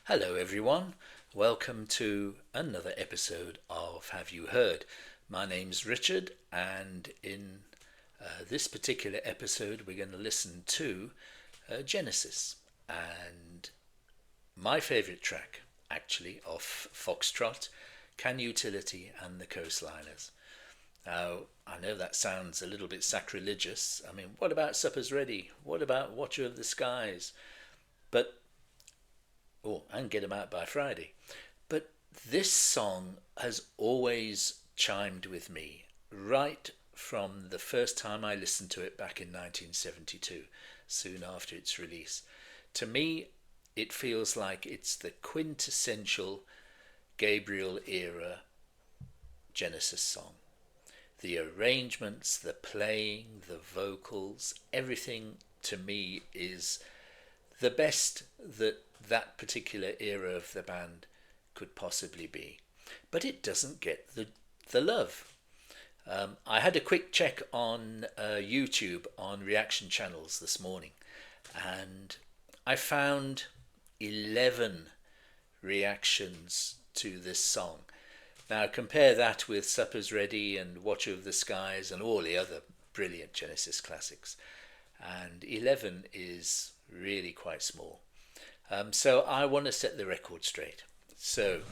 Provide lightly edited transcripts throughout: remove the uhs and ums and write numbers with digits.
Hello, everyone. Welcome to another episode of Have You Heard? My name's Richard, and in this particular episode, we're going to listen to Genesis and my favourite track, actually, of Foxtrot, Can Utility, and the Coastliners. Now, I know that sounds a little bit sacrilegious. I mean, what about Supper's Ready? What about Watcher of the Skies? But and Get 'Em Out by Friday. But this song has always chimed with me right from the first time I listened to it back in 1972, soon after its release. To me, it feels like it's the quintessential Gabriel era Genesis song. The arrangements, the playing, the vocals, everything to me is the best that particular era of the band could possibly be. But it doesn't get the love. I had a quick check on YouTube on reaction channels this morning, and I found 11 reactions to this song. Now compare that with Supper's Ready and Watcher of the Skies and all the other brilliant Genesis classics, and 11 is really quite small. So I want to set the record straight. So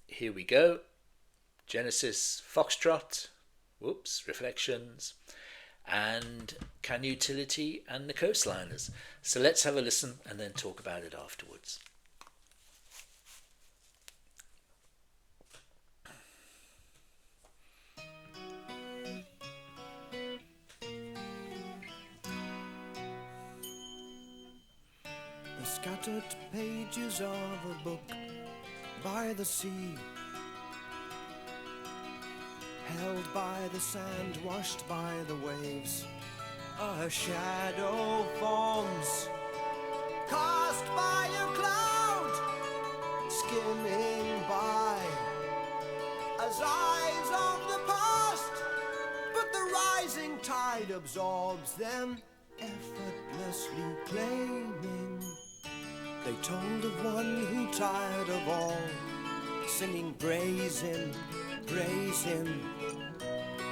here we go. Genesis, Foxtrot, Reflections, and Can Utility and the Coastliners. So let's have a listen and then talk about it afterwards. Scattered pages of a book by the sea, held by the sand, washed by the waves. A shadow forms, cast by a cloud, skimming by, as eyes of the past, but the rising tide absorbs them, effortlessly claiming. They told of one who, tired of all, singing brazen, brazen.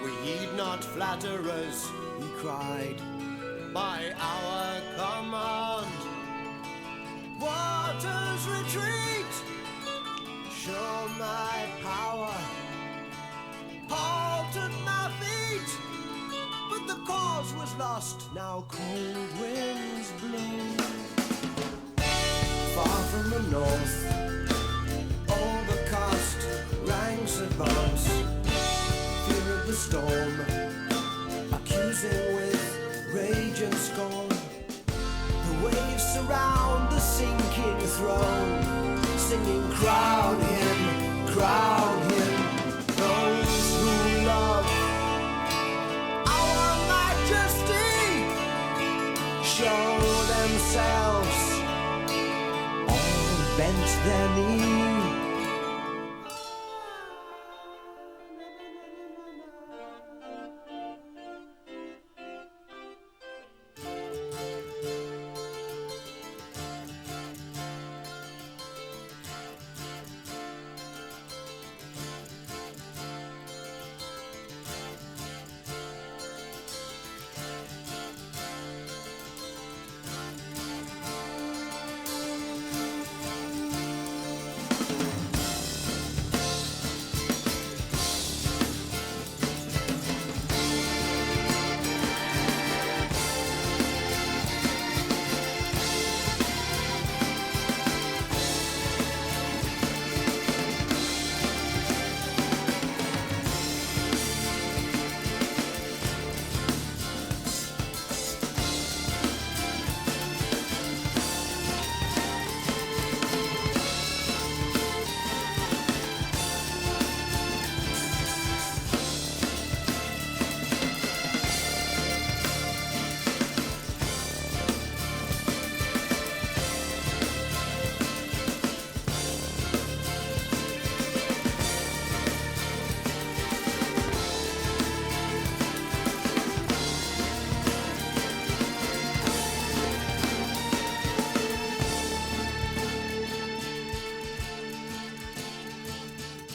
We heed not flatterers, he cried, by our command. Waters retreat, show my power, halt at my feet. But the cause was lost, now cold winds blow. Far from the north, overcast ranks advance, fear of the storm, accusing with rage and scorn. The waves surround the sinking throne, singing, crown him, crown him. Those who love our majesty show themselves, bent their knee.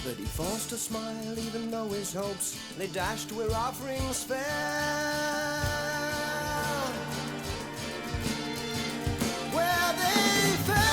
but he forced a smile even though his hopes lay dashed where offerings fell. Where they fell.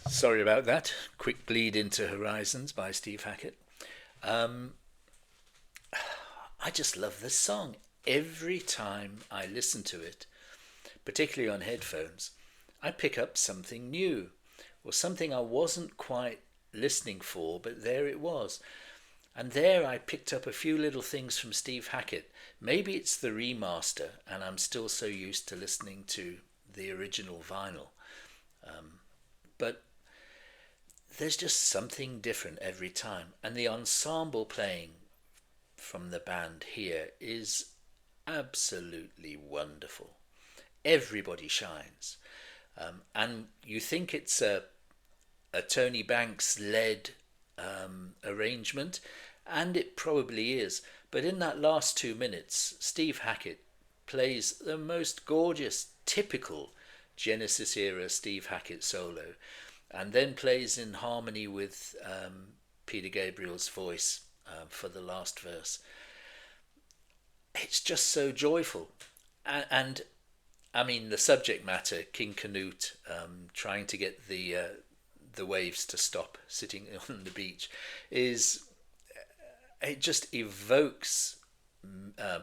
Sorry about that. Quick bleed into Horizons by Steve Hackett. Um, I just love this song. Every time I listen to it, particularly on headphones, I pick up something new or something I wasn't quite listening for, but there it was. And there I picked up a few little things from Steve Hackett. Maybe it's the remaster, and I'm still so used to listening to the original vinyl. But there's just something different every time. And the ensemble playing from the band here is absolutely wonderful. Everybody shines. And you think it's a Tony Banks led arrangement, and it probably is. But in that last 2 minutes, Steve Hackett plays the most gorgeous, typical Genesis era Steve Hackett solo, and then plays in harmony with Peter Gabriel's voice for the last verse. It's just so joyful. And I mean, the subject matter, King Canute trying to get the waves to stop sitting on the beach, it just evokes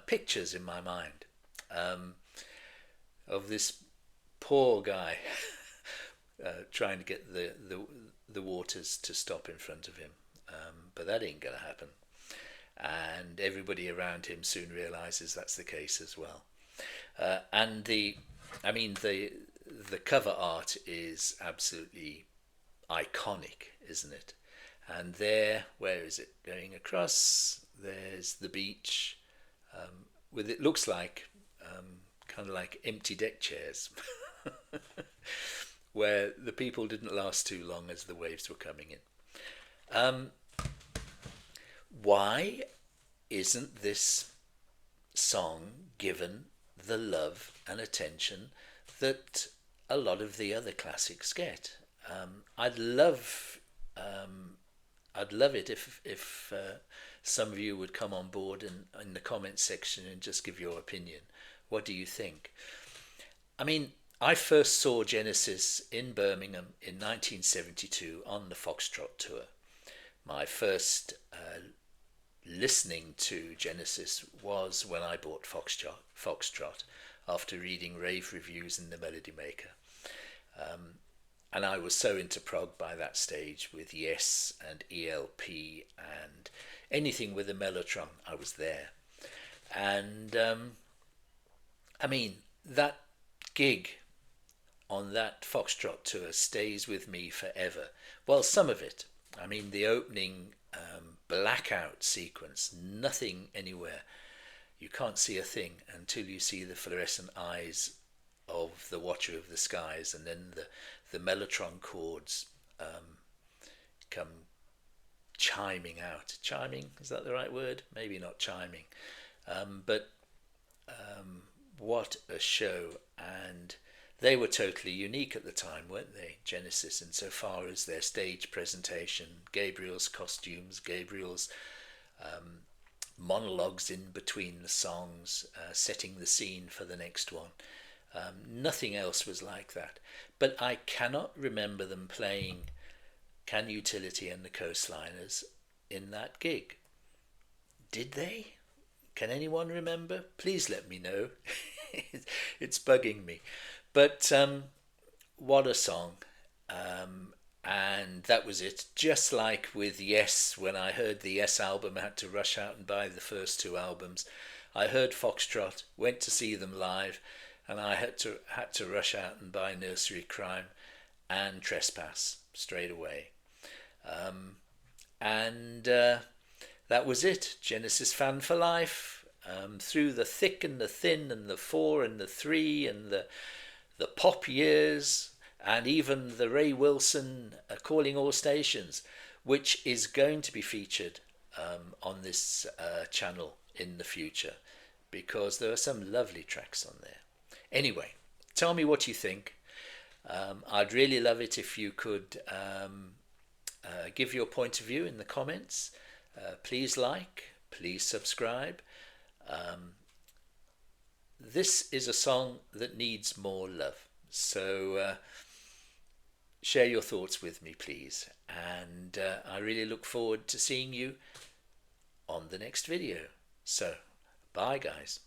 pictures in my mind of this poor guy trying to get the waters to stop in front of him, but that ain't gonna happen. And everybody around him soon realizes that's the case as well. And the cover art is absolutely iconic, isn't it? And there, where is it going across? There's the beach, with it looks like kind of like empty deck chairs, where the people didn't last too long as the waves were coming in. Why isn't this song given the love and attention that a lot of the other classics get? I'd love it if some of you would come on board and in the comments section and just give your opinion. What do you think? I mean, I first saw Genesis in Birmingham in 1972 on the Foxtrot tour. My first listening to Genesis was when I bought Foxtrot after reading rave reviews in the Melody Maker. And I was so into prog by that stage with Yes and ELP and anything with a mellotron, I was there. And I mean, that gig on that Foxtrot tour stays with me forever. Well, some of it. I mean, the opening blackout sequence, nothing anywhere. You can't see a thing until you see the fluorescent eyes of the Watcher of the Skies, and then the mellotron chords come chiming out. Chiming, is that the right word? Maybe not chiming. But what a show. And they were totally unique at the time, weren't they, Genesis, insofar as their stage presentation, Gabriel's costumes, Gabriel's monologues in between the songs, setting the scene for the next one. Nothing else was like that. But I cannot remember them playing Can Utility and the Coastliners in that gig. Did they? Can anyone remember? Please let me know. It's bugging me. But what a song. And that was it. Just like with Yes, when I heard the Yes album, I had to rush out and buy the first two albums. I heard Foxtrot, went to see them live, and I had to rush out and buy Nursery Crime and Trespass straight away. And that was it. Genesis fan for life. Through the thick and the thin and the 4 and the 3 and the pop years, and even the Ray Wilson Calling All Stations, which is going to be featured on this channel in the future, because there are some lovely tracks on there. Anyway, tell me what you think. I'd really love it if you could give your point of view in the comments. Please like, please subscribe. This is a song that needs more love. So share your thoughts with me, please. And I really look forward to seeing you on the next video. So, bye guys.